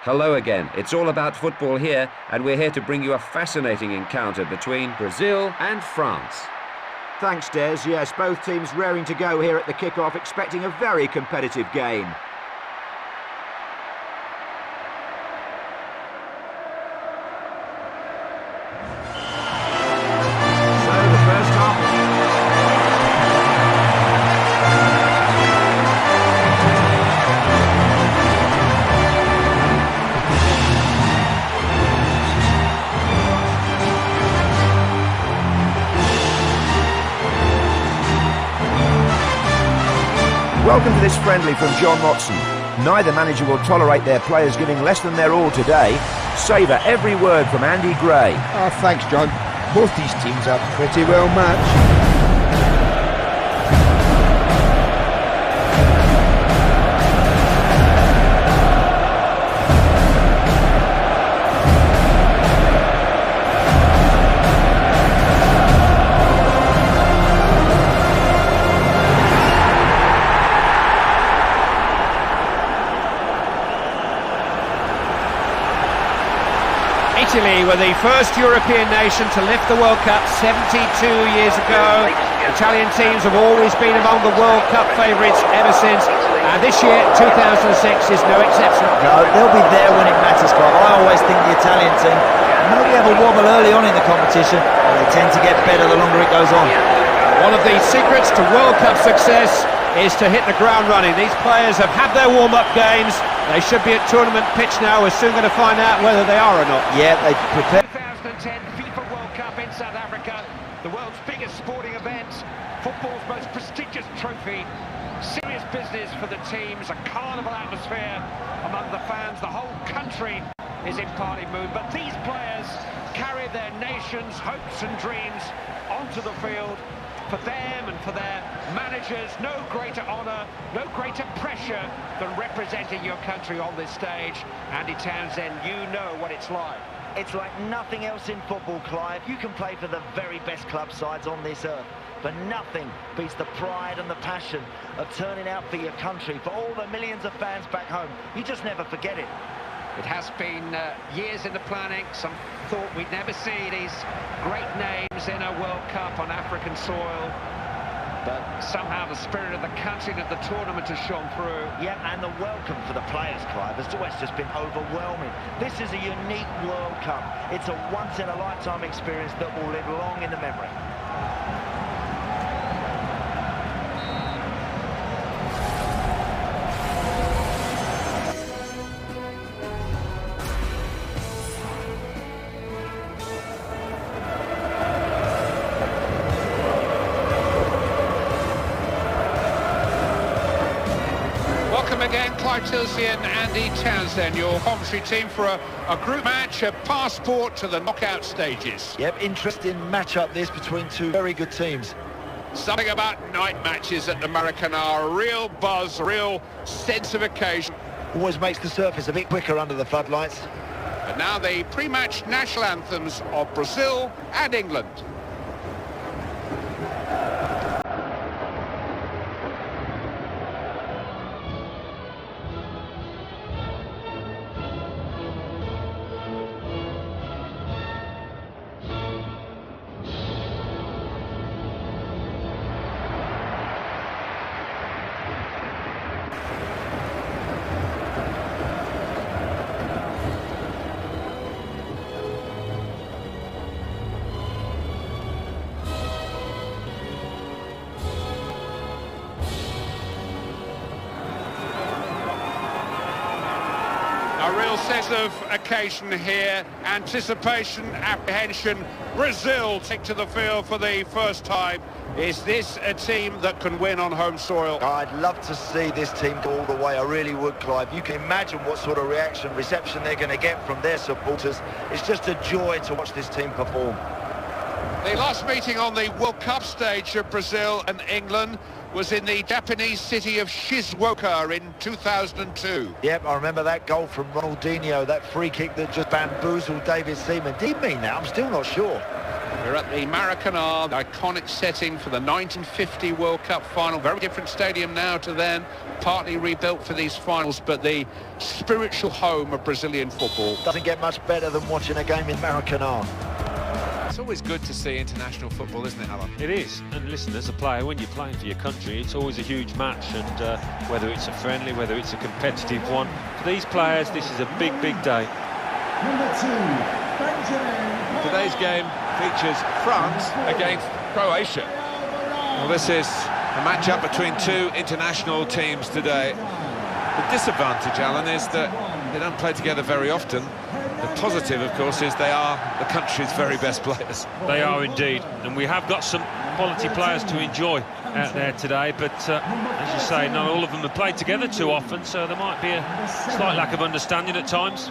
Hello again. It's all about football here, and we're here to bring you a fascinating encounter between Brazil and France. Thanks, Des. Yes, both teams raring to go here at the kick-off, expecting a very competitive game. Welcome to this friendly from John Watson. Neither manager will tolerate their players giving less than their all today. Savour every word from Andy Gray. Oh, thanks, John. Both these teams are pretty well matched. Italy were the first European nation to lift the World Cup 72 years ago. Italian teams have always been among the World Cup favourites ever since, and this year, 2006, is no exception. No, they'll be there when it matters, Clive. I always think the Italian team maybe have a wobble early on in the competition, and they tend to get better the longer it goes on. One of the secrets to World Cup success is to hit the ground running. These players have had their warm-up games. They should be at tournament pitch now. We're soon going to find out whether they are or not. Yeah, they prepare. 2010 FIFA World Cup in South Africa, the world's biggest sporting event, football's most prestigious trophy. Serious business for the teams, a carnival atmosphere among the fans. The whole country is in party mood, but these players carry their nation's hopes and dreams onto the field. For them and for their managers, no greater honour, no greater pressure than representing your country on this stage. Andy Townsend, you know what it's like. It's like nothing else in football, Clive. You can play for the very best club sides on this earth, but nothing beats the pride and the passion of turning out for your country, for all the millions of fans back home. You just never forget it. It has been years in the planning. Some thought we'd never see these great names in a World Cup on African soil. But somehow the spirit of the country and of the tournament has shone through. Yeah, and the welcome for the players, Clive, has always just been overwhelming. This is a unique World Cup. It's a once-in-a-lifetime experience that will live long in the memory. Again, Clive Tilsey and Andy Townsend, your commentary team for a group match, a passport to the knockout stages. Yep, interesting match-up this between two very good teams. Something about night matches at the Maracanã, a real buzz, a real sense of occasion. Always makes the surface a bit quicker under the floodlights. And now the pre-match national anthems of Brazil and England. A real sense of occasion here, anticipation, apprehension. Brazil take to the field for the first time. Is this a team that can win on home soil? I'd love to see this team go all the way, I really would, Clive. You can imagine what sort of reception they're going to get from their supporters. It's just a joy to watch this team perform. The last meeting on the World Cup stage of Brazil and England was in the Japanese city of Shizuoka in 2002. Yep, I remember that goal from Ronaldinho, that free kick that just bamboozled David Seaman. Did he mean that? I'm still not sure. We're at the Maracanã, the iconic setting for the 1950 World Cup final. Very different stadium now to then, partly rebuilt for these finals, but the spiritual home of Brazilian football. Doesn't get much better than watching a game in Maracanã. It's always good to see international football, isn't it, Alan? It is, and listen, as a player, when you're playing for your country, it's always a huge match, and whether it's a friendly, whether it's a competitive one, for these players, this is a big, big day. Today's game features France against Croatia. Well, this is a match-up between two international teams today. The disadvantage, Alan, is that they don't play together very often. The positive, of course, is they are the country's very best players. They are indeed, and we have got some quality players to enjoy out there today, but as you say, not all of them have played together too often, so there might be a slight lack of understanding at times.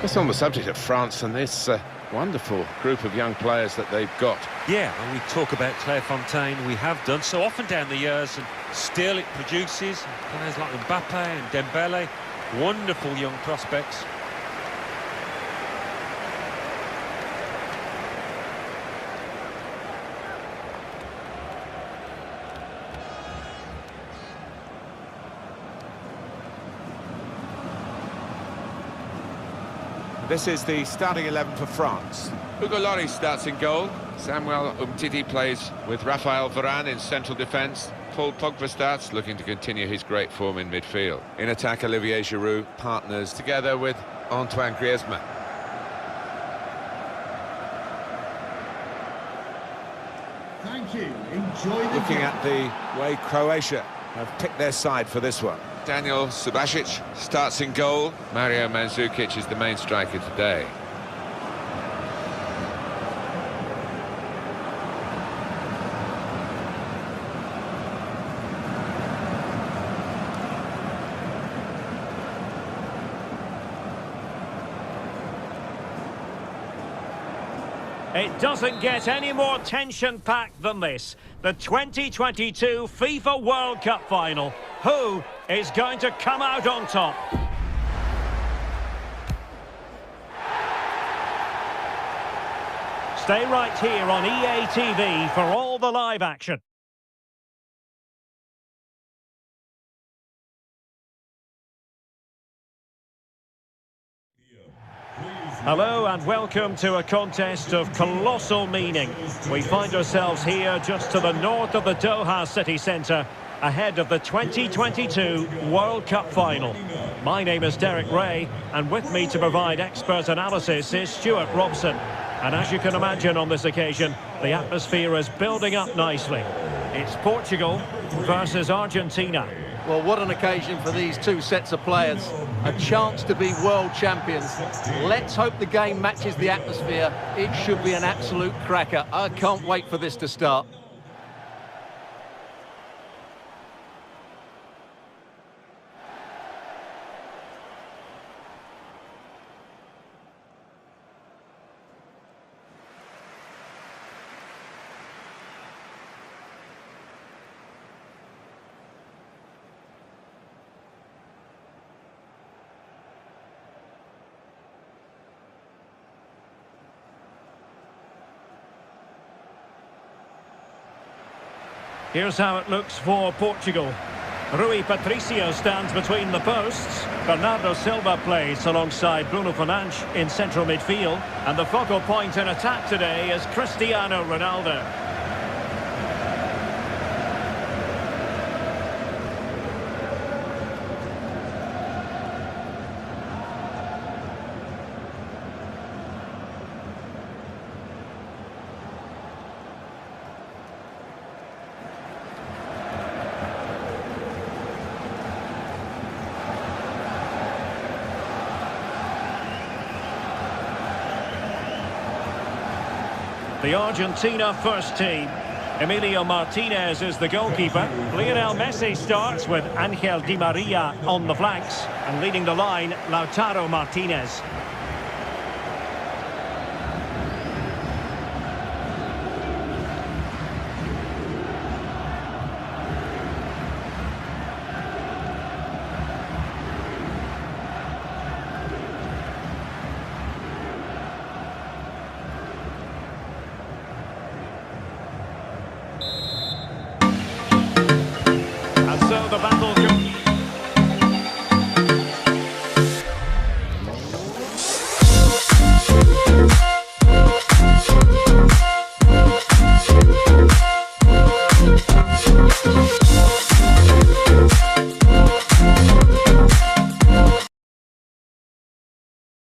Just on the subject of France and this wonderful group of young players that they've got. Yeah, when we talk about Clairefontaine, we have done so often down the years, and still it produces players like Mbappe and Dembele, wonderful young prospects. This is the starting 11 for France. Hugo Lloris starts in goal. Samuel Umtiti plays with Raphael Varane in central defence. Paul Pogba starts, looking to continue his great form in midfield. In attack, Olivier Giroud partners together with Antoine Griezmann. Thank you. Enjoy the Looking game. at the way Croatia have picked their side for this one. Daniel Subasic starts in goal. Mario Mandzukic is the main striker today. It doesn't get any more tension-packed than this. The 2022 FIFA World Cup final. Who is going to come out on top? Stay right here on EA TV for all the live action. Hello and welcome to a contest of colossal meaning. We find ourselves here just to the north of the Doha city centre, ahead of the 2022 World Cup final. My name is Derek Ray, and with me to provide expert analysis is Stuart Robson. And as you can imagine on this occasion, the atmosphere is building up nicely. It's Portugal versus Argentina. Well, what an occasion for these two sets of players. A chance to be world champions. Let's hope the game matches the atmosphere. It should be an absolute cracker. I can't wait for this to start. Here's how it looks for Portugal. Rui Patricio stands between the posts. Bernardo Silva plays alongside Bruno Fernandes in central midfield. And the focal point in attack today is Cristiano Ronaldo. The Argentina first team. Emilio Martinez is the goalkeeper. Lionel Messi starts with Angel Di Maria on the flanks. And leading the line, Lautaro Martinez.